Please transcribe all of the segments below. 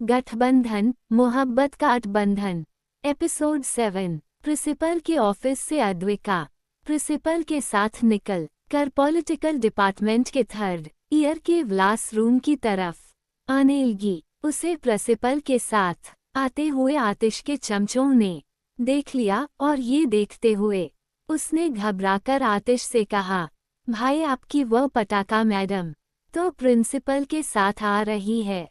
गठबंधन, मोहब्बत का अटबंधन। एपिसोड 7। प्रिंसिपल के ऑफिस से अद्विका प्रिंसिपल के साथ निकल कर पॉलिटिकल डिपार्टमेंट के थर्ड ईयर के क्लास रूम की तरफ आने लगी। उसे प्रिंसिपल के साथ आते हुए आतिश के चमचों ने देख लिया और ये देखते हुए उसने घबराकर आतिश से कहा, भाई आपकी वह पटाखा मैडम तो प्रिंसिपल के साथ आ रही है,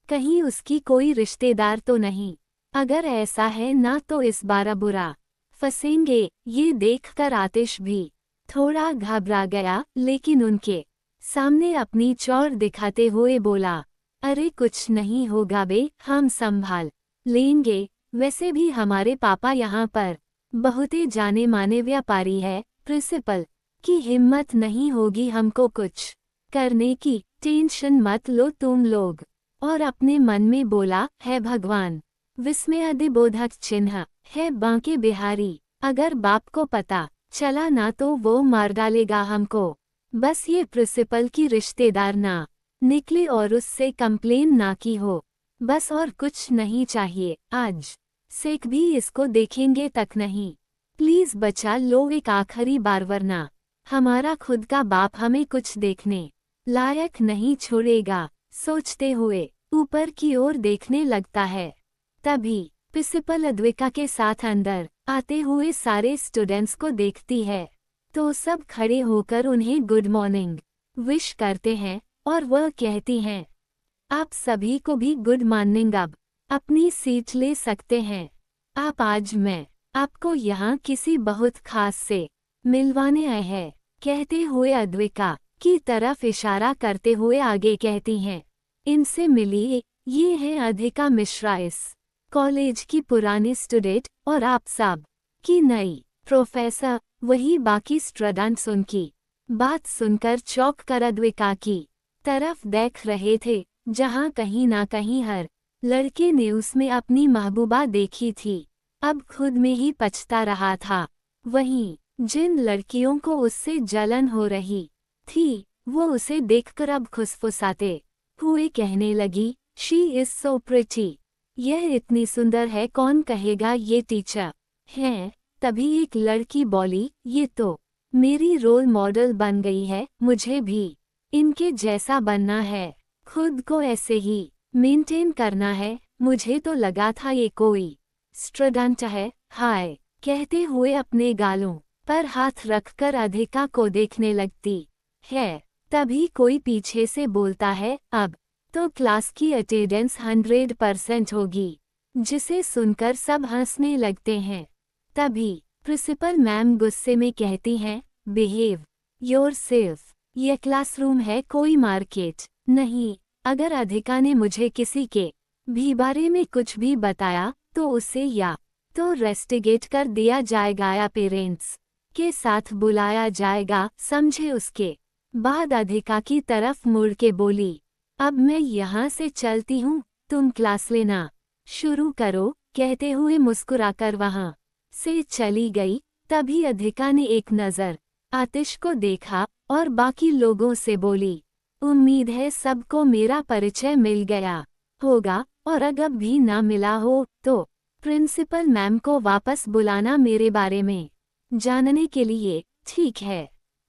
कहीं उसकी कोई रिश्तेदार तो नहीं? अगर ऐसा है ना तो इस बार बुरा फंसेंगे। ये देखकर आतिश भी थोड़ा घबरा गया, लेकिन उनके सामने अपनी चौड़ दिखाते हुए बोला, अरे कुछ नहीं होगा बे, हम संभाल लेंगे। वैसे भी हमारे पापा यहाँ पर बहुत ही जाने माने व्यापारी है, प्रिंसिपल की हिम्मत नहीं होगी हमको कुछ करने की, टेंशन मत लो तुम लोग। और अपने मन में बोला, है भगवान, विस्मयादिबोधक चिन्ह है बांके बिहारी, अगर बाप को पता चला ना तो वो मार डालेगा हमको। बस ये प्रिंसिपल की रिश्तेदार ना निकले और उससे कंप्लेन ना की हो, बस और कुछ नहीं चाहिए। आज सिख भी इसको देखेंगे तक नहीं। प्लीज बचा लो एक आखिरी बार, वरना हमारा खुद का बाप हमें कुछ देखने लायक नहीं छोड़ेगा। सोचते हुए ऊपर की ओर देखने लगता है। तभी प्रिंसिपल अद्विका के साथ अंदर आते हुए सारे स्टूडेंट्स को देखती है तो सब खड़े होकर उन्हें गुड मॉर्निंग विश करते हैं और वह कहती हैं, आप सभी को भी गुड मॉर्निंग, अब अपनी सीट ले सकते हैं आप। आज मैं आपको यहाँ किसी बहुत खास से मिलवाने आए हैं, कहते हुए अद्विका की तरफ इशारा करते हुए आगे कहती हैं, इनसे मिलिए, ये है अधिका मिश्रा, इस कॉलेज की पुरानी स्टूडेंट और आप सब की नई प्रोफेसर। वही बाकी स्टूडेंट्स उनकी बात सुनकर चौंक कर अद्विका की तरफ देख रहे थे, जहां कहीं ना कहीं हर लड़के ने उसमें अपनी महबूबा देखी थी, अब खुद में ही पछता रहा था। वहीं जिन लड़कियों को उससे जलन हो रही थी वो उसे देखकर अब खुसफुसाते हुए कहने लगी, शी इज सो प्रिटी, यह इतनी सुंदर है, कौन कहेगा ये टीचर है। तभी एक लड़की बोली, ये तो मेरी रोल मॉडल बन गई है, मुझे भी इनके जैसा बनना है, खुद को ऐसे ही मेंटेन करना है। मुझे तो लगा था ये कोई स्टूडेंट है। हाय कहते हुए अपने गालों पर हाथ रखकर अधिका को देखने लगती है। तभी कोई पीछे से बोलता है, अब तो क्लास की अटेंडेंस 100% होगी, जिसे सुनकर सब हंसने लगते हैं। तभी प्रिंसिपल मैम गुस्से में कहती हैं, बिहेव योरसेल्फ, यह क्लासरूम है, कोई मार्केट नहीं। अगर अधिका ने मुझे किसी के भी बारे में कुछ भी बताया तो उसे या तो रेस्टिगेट कर दिया जाएगा या पेरेंट्स के साथ बुलाया जाएगा, समझे। उसके बाद अधिका की तरफ मुड़ के बोली, अब मैं यहाँ से चलती हूँ, तुम क्लास लेना शुरू करो, कहते हुए मुस्कुराकर वहाँ से चली गई। तभी अधिका ने एक नज़र आतिश को देखा और बाकी लोगों से बोली, उम्मीद है सबको मेरा परिचय मिल गया होगा, और अगर भी ना मिला हो तो प्रिंसिपल मैम को वापस बुलाना मेरे बारे में जानने के लिए, ठीक है।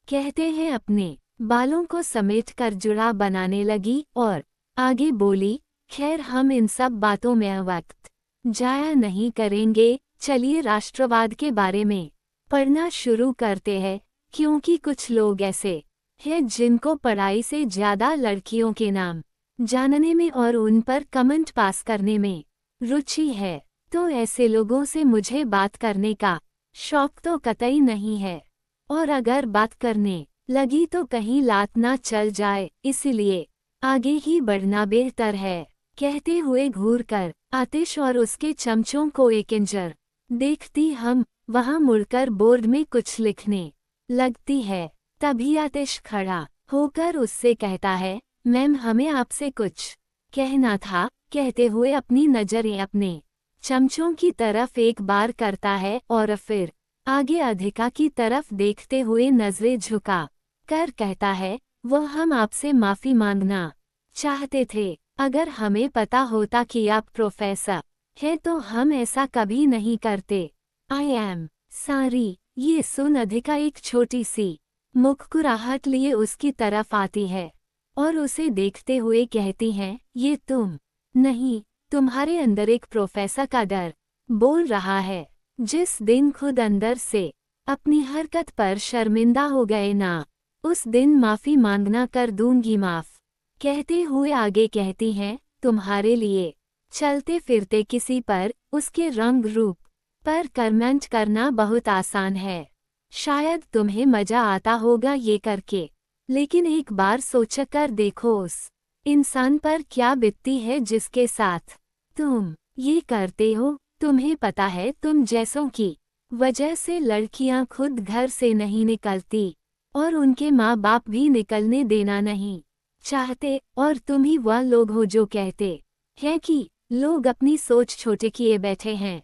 कहते हैं अपने बालों को समेट कर जुड़ा बनाने लगी और आगे बोली, खैर हम इन सब बातों में वक्त जाया नहीं करेंगे, चलिए राष्ट्रवाद के बारे में पढ़ना शुरू करते हैं, क्योंकि कुछ लोग ऐसे हैं जिनको पढ़ाई से ज़्यादा लड़कियों के नाम जानने में और उन पर कमेंट पास करने में रुचि है। तो ऐसे लोगों से मुझे बात करने का शौक तो कतई नहीं है, और अगर बात करने लगी तो कहीं लात ना चल जाए, इसलिए आगे ही बढ़ना बेहतर है। कहते हुए घूरकर आतिश और उसके चमचों को एक इंजर देखती हम वहां मुड़कर बोर्ड में कुछ लिखने लगती है। तभी आतिश खड़ा होकर उससे कहता है, मैम हमें आपसे कुछ कहना था, कहते हुए अपनी नजरें अपने चमचों की तरफ एक बार करता है और फिर आगे अधिका की तरफ देखते हुए नजरें झुका कर कहता है, वह हम आपसे माफी मांगना चाहते थे। अगर हमें पता होता कि आप प्रोफेसर हैं तो हम ऐसा कभी नहीं करते। I am sorry. ये सुन अधिका एक छोटी सी मुस्कुराहट लिए उसकी तरफ आती है और उसे देखते हुए कहती हैं, ये तुम नहीं, तुम्हारे अंदर एक प्रोफेसर का डर बोल रहा है। जिस दिन खुद अंदर से अपनी हरकत पर शर्मिंदा हो गए ना, उस दिन माफी मांगना कर दूंगी माफ। कहते हुए आगे कहती हैं, तुम्हारे लिए चलते फिरते किसी पर उसके रंग रूप पर कमेंट करना बहुत आसान है। शायद तुम्हें मजा आता होगा ये करके, लेकिन एक बार सोचकर देखो उस इंसान पर क्या बीतती है जिसके साथ तुम ये करते हो। तुम्हें पता है तुम जैसों की वजह से लड़कियां खुद घर से नहीं निकलती और उनके माँ बाप भी निकलने देना नहीं चाहते, और तुम ही वह लोग हो जो कहते हैं कि लोग अपनी सोच छोटे किए बैठे हैं।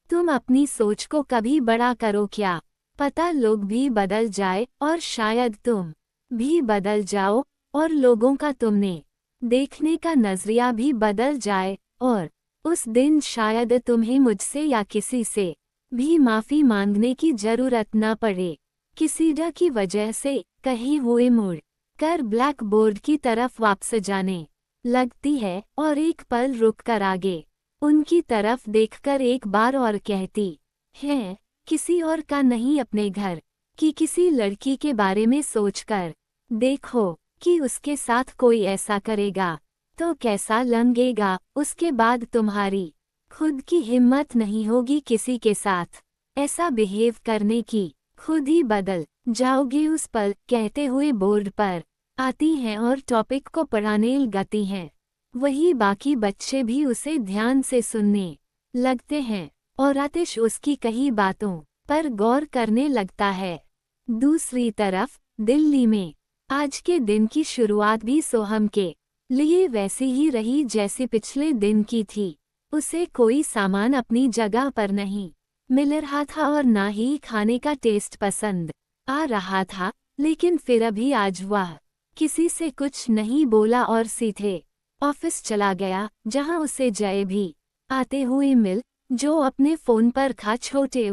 तुम अपनी सोच को कभी बड़ा करो क्या पता लोग भी बदल जाए और शायद तुम भी बदल जाओ और लोगों का तुमने देखने का नजरिया भी बदल जाए, और उस दिन शायद तुम्हें मुझसे या किसी से भी माफी मांगने की जरूरत न पड़े। किसी डर की वजह से कहीं हुए मुड़ कर ब्लैक बोर्ड की तरफ वापस जाने लगती है और एक पल रुक कर आगे उनकी तरफ देखकर एक बार और कहती है, किसी और का नहीं अपने घर की किसी लड़की के बारे में सोचकर देखो कि उसके साथ कोई ऐसा करेगा तो कैसा लगेगा। उसके बाद तुम्हारी खुद की हिम्मत नहीं होगी किसी के साथ ऐसा बिहेव करने की, खुद ही बदल जाओगे उस पल। कहते हुए बोर्ड पर आती हैं और टॉपिक को पढ़ाने लगती हैं। वही बाकी बच्चे भी उसे ध्यान से सुनने लगते हैं और आतिश उसकी कई बातों पर गौर करने लगता है। दूसरी तरफ दिल्ली में आज के दिन की शुरुआत भी सोहम के लिए वैसी ही रही जैसी पिछले दिन की थी। उसे कोई सामान अपनी जगह पर नहीं मिल रहा था और ना ही खाने का टेस्ट पसंद आ रहा था, लेकिन फिर अभी आज वह किसी से कुछ नहीं बोला और सीधे ऑफिस चला गया, जहां उसे जय भी आते हुए मिल, जो अपने फोन पर खा छोटे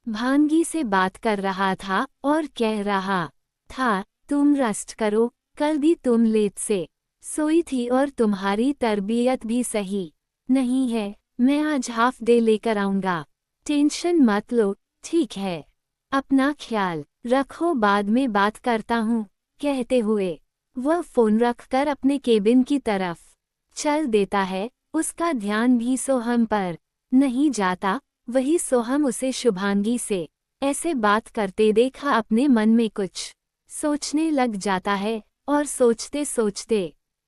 भानगी से बात कर रहा था और कह रहा था, तुम रेस्ट करो, कल भी तुम लेट से सोई थी और तुम्हारी तरबियत भी सही नहीं है। मैं आज हाफ डे लेकर आऊंगा, टेंशन मत लो, ठीक है? अपना ख्याल रखो, बाद में बात करता हूँ। कहते हुए वह फोन रखकर अपने केबिन की तरफ चल देता है। उसका ध्यान भी सोहम पर नहीं जाता। वही सोहम उसे शुभांगी से ऐसे बात करते देखा अपने मन में कुछ सोचने लग जाता है और सोचते सोचते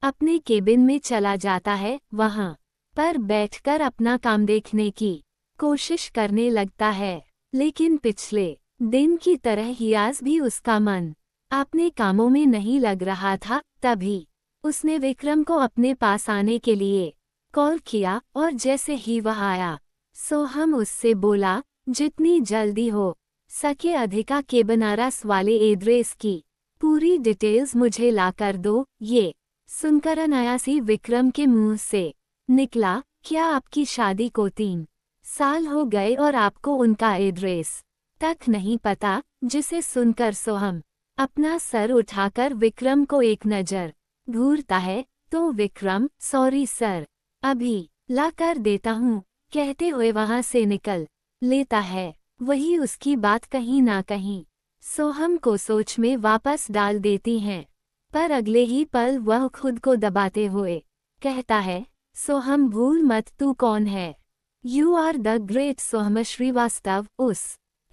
अपने केबिन में चला जाता है। वहां पर बैठकर अपना काम देखने की कोशिश करने लगता है, लेकिन पिछले दिन की तरह ही आज भी उसका मन अपने कामों में नहीं लग रहा था। तभी उसने विक्रम को अपने पास आने के लिए कॉल किया और जैसे ही वह आया, सोहम उससे बोला, जितनी जल्दी हो सके अधिका के बनारस वाले एड्रेस की पूरी डिटेल्स मुझे ला कर दो। ये सुनकर अनायासी विक्रम के मुंह से निकला, क्या आपकी शादी को 3 साल हो गए और आपको उनका एड्रेस तक नहीं पता? जिसे सुनकर सोहम अपना सर उठाकर विक्रम को एक नजर घूरता है तो विक्रम, सॉरी सर, अभी ला कर देता हूँ, कहते हुए वहां से निकल लेता है। वही उसकी बात कहीं ना कहीं सोहम को सोच में वापस डाल देती हैं, पर अगले ही पल वह खुद को दबाते हुए कहता है, सोहम भूल मत तू कौन है। यू आर द ग्रेट सोहम श्रीवास्तव। उस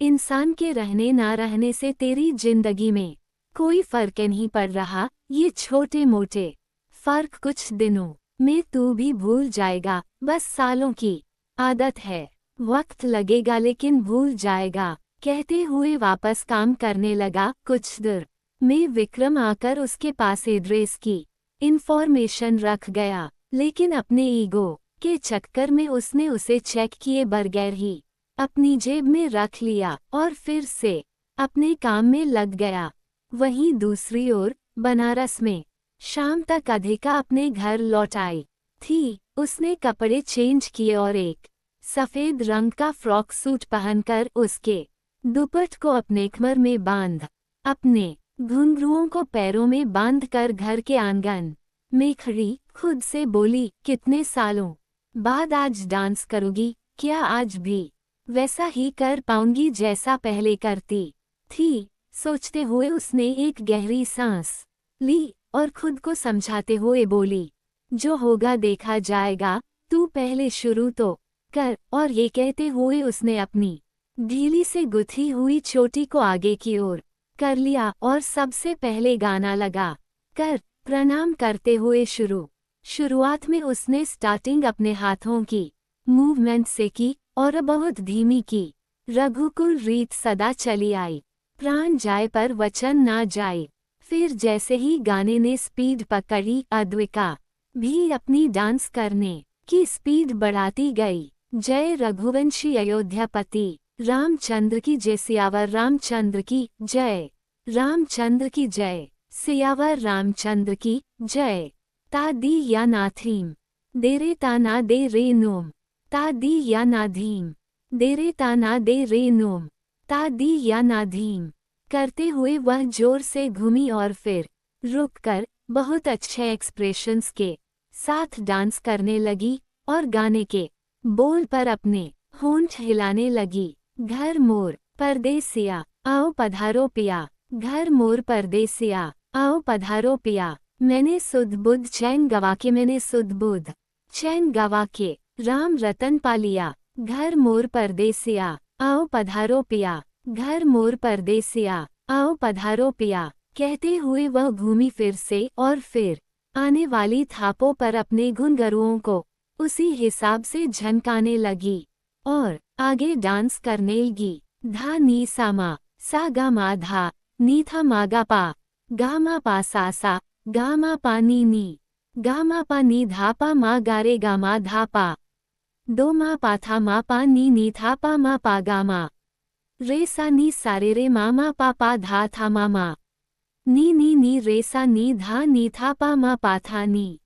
इंसान के रहने ना रहने से तेरी जिंदगी में कोई फर्क नहीं पड़ रहा। ये छोटे मोटे फर्क कुछ दिनों में तू भी भूल जाएगा, बस सालों की आदत है, वक्त लगेगा लेकिन भूल जाएगा। कहते हुए वापस काम करने लगा। कुछ देर में विक्रम आकर उसके पास एड्रेस की इंफॉर्मेशन रख गया, लेकिन अपने ईगो के चक्कर में उसने उसे चेक किए बगैर ही अपनी जेब में रख लिया और फिर से अपने काम में लग गया। वहीं दूसरी ओर बनारस में शाम तक अधिका अपने घर लौट आई थी। उसने कपड़े चेंज किए और एक सफेद रंग का फ्रॉक सूट पहनकर उसके दुपट्टे को अपने कमर में बांध अपने घुंघरुओं को पैरों में बांधकर घर के आंगन में खड़ी खुद से बोली, कितने सालों बाद आज डांस करोगी? क्या आज भी वैसा ही कर पाऊंगी जैसा पहले करती थी? सोचते हुए उसने एक गहरी सांस ली और खुद को समझाते हुए बोली, जो होगा देखा जाएगा, तू पहले शुरू तो कर। और ये कहते हुए उसने अपनी ढीली से गुथी हुई चोटी को आगे की ओर कर लिया और सबसे पहले गाना लगा कर प्रणाम करते हुए शुरुआत में उसने स्टार्टिंग अपने हाथों की मूवमेंट से की और बहुत धीमी की। रघुकुल रीत सदा चली आई, प्राण जाए पर वचन ना जाए। फिर जैसे ही गाने ने स्पीड पकड़ी, अद्विका भी अपनी डांस करने की स्पीड बढ़ाती गई। जय रघुवंशी अयोध्यापति रामचंद्र की जय, सियावर रामचंद्र की जय, रामचंद्र की जय, सियावर रामचंद्र की जय। ता दी या नाथीम देरे ता ना दे रे नोम, ता दी या नाधीम देरे ता ना दे रे नोम, ता दी या नाधीम करते हुए वह जोर से घूमी और फिर रुककर बहुत अच्छे एक्सप्रेशंस के साथ डांस करने लगी और गाने के बोल पर अपने होंठ हिलाने लगी। घर मोर परदेसिया आओ पधारो पिया, घर मोर परदेसिया आओ पधारो पिया। मैंने सुध बुध चैन गवा के, मैंने सुध बुध चैन गवा के राम रतन पा लिया। घर मोर परदेसिया आओ पधारो पिया, घर मोर परदेसिया आओ पधारो पिया। कहते हुए वह घूमी फिर से और फिर आने वाली थापों पर अपने घुंघरुओं को उसी हिसाब से झनकाने लगी और आगे डांस करने लगी। धा नी सा मा सा गा मा धा नी था मा गा पा गा मा पा सा गा मा पा नी गा मा पा नी धा पा मा गा रे गा मा धा पा दो मा पा था मा पा नी था पा मा पा गा मा रे सा नी सारे रे मा मा पा धा था मा मा नी रे सा नी धा नी था पा मा पा था नी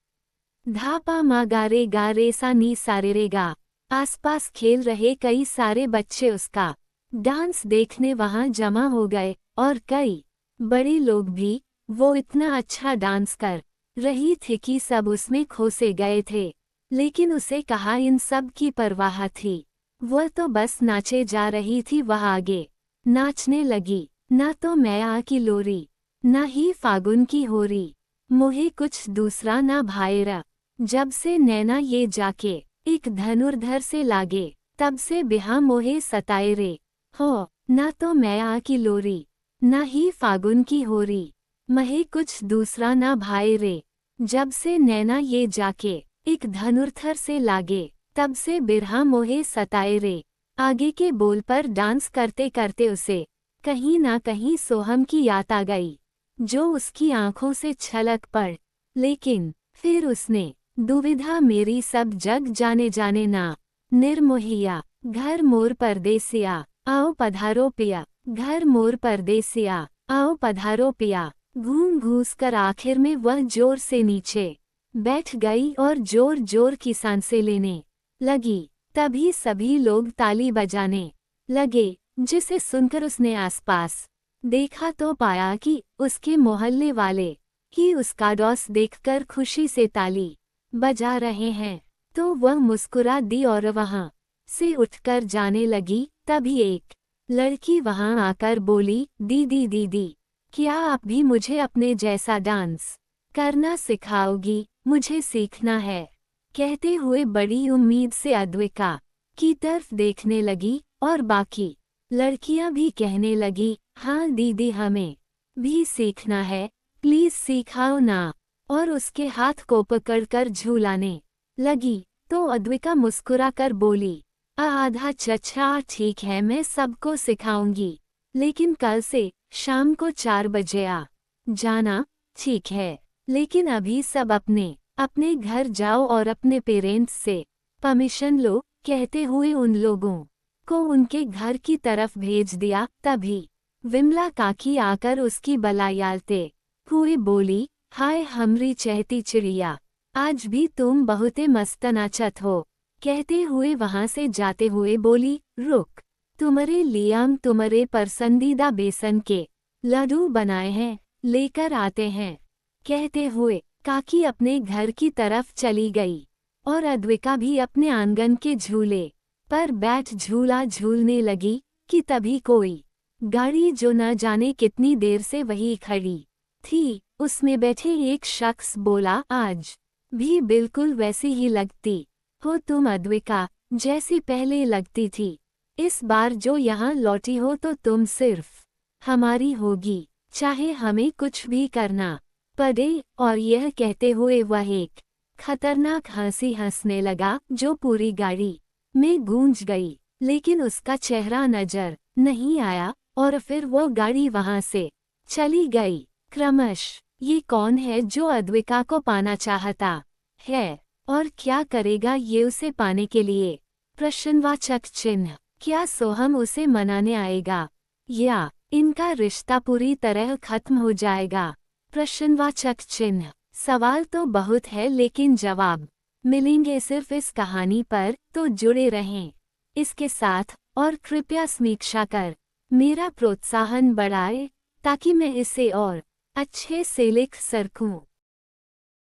धा पा मा गा रे सा नी सारे रे गा। आसपास खेल रहे कई सारे बच्चे उसका डांस देखने वहां जमा हो गए और कई बड़े लोग भी। वो इतना अच्छा डांस कर रही थी कि सब उसमें खो से गए थे, लेकिन उसे कहाँ इन सब की परवाह थी। वह तो बस नाचे जा रही थी। वह आगे नाचने लगी। ना तो मैया की लोरी, ना ही फागुन की होरी, मोहे कुछ दूसरा ना भाएरा। जब से नैना ये जाके एक धनुर्धर से लागे, तब से बिहा मोहे सताए रे हो। ना तो मैया की लोरी, ना ही फागुन की होरी, महे कुछ दूसरा ना भाए रे। जब से नैना ये जाके एक धनुर्धर से लागे, तब से बिरहा मोहे सताए रे। आगे के बोल पर डांस करते करते उसे कहीं ना कहीं सोहम की याद आ गई, जो उसकी आंखों से छलक पड़। लेकिन फिर उसने दुविधा मेरी सब जग जाने ना निर्मोहिया। घर मोर परदेसिया आओ पधारो पिया, घर मोर परदेसिया आओ पधारो पिया। घूम घूस कर आखिर में वह जोर से नीचे बैठ गई और जोर जोर की सांसें लेने लगी। तभी सभी लोग ताली बजाने लगे, जिसे सुनकर उसने आसपास देखा तो पाया कि उसके मोहल्ले वाले ही उसका डॉस देखकर खुशी से ताली बजा रहे हैं। तो वह मुस्कुरा दी और वहां से उठकर जाने लगी। तभी एक लड़की वहां आकर बोली, दीदी दीदी, क्या आप भी मुझे अपने जैसा डांस करना सिखाओगी? मुझे सीखना है। कहते हुए बड़ी उम्मीद से अद्विका की तरफ देखने लगी और बाकी लड़कियां भी कहने लगी, हाँ दीदी हमें भी सीखना है, प्लीज सिखाओ ना। और उसके हाथ को पकड़कर झूलाने लगी। तो अद्विका मुस्कुराकर बोली, आधा चचा ठीक है, मैं सबको सिखाऊंगी, लेकिन कल से शाम को 4 बजे आ जाना। ठीक है, लेकिन अभी सब अपने अपने घर जाओ और अपने पेरेंट्स से परमिशन लो। कहते हुए उन लोगों को उनके घर की तरफ भेज दिया। तभी विमला काकी आकर उसकी बलायालते हुए बोली, हाय हमरी चहती चिड़िया, आज भी तुम बहुते मस्त नाचत हो, कहते हुए वहां से जाते हुए बोली, रुक, तुम्हारे लिए हम तुम्हारे पसंदीदा बेसन के लड्डू बनाए हैं, लेकर आते हैं। कहते हुए काकी अपने घर की तरफ चली गई और अद्विका भी अपने आंगन के झूले पर बैठ झूला झूलने लगी कि तभी कोई गाड़ी जो न जाने कितनी देर से वही खड़ी थी, उसमें बैठे एक शख्स बोला, आज भी बिल्कुल वैसी ही लगती हो तुम अद्विका, जैसी पहले लगती थी। इस बार जो यहाँ लौटी हो तो तुम सिर्फ हमारी होगी, चाहे हमें कुछ भी करना पड़े। और यह कहते हुए वह एक खतरनाक हंसी हंसने लगा जो पूरी गाड़ी में गूंज गई, लेकिन उसका चेहरा नजर नहीं आया और फिर वो गाड़ी वहां से चली गई। क्रमश ये कौन है जो अद्विका को पाना चाहता है और क्या करेगा ये उसे पाने के लिए? प्रश्नवाचक चिन्ह। क्या सोहम उसे मनाने आएगा या इनका रिश्ता पूरी तरह खत्म हो जाएगा? प्रश्नवाचक चिन्ह। सवाल तो बहुत है लेकिन जवाब मिलेंगे सिर्फ इस कहानी पर, तो जुड़े रहें इसके साथ और कृपया समीक्षा कर मेरा प्रोत्साहन बढ़ाएं ताकि मैं इसे और अच्छे से लिख सकूं।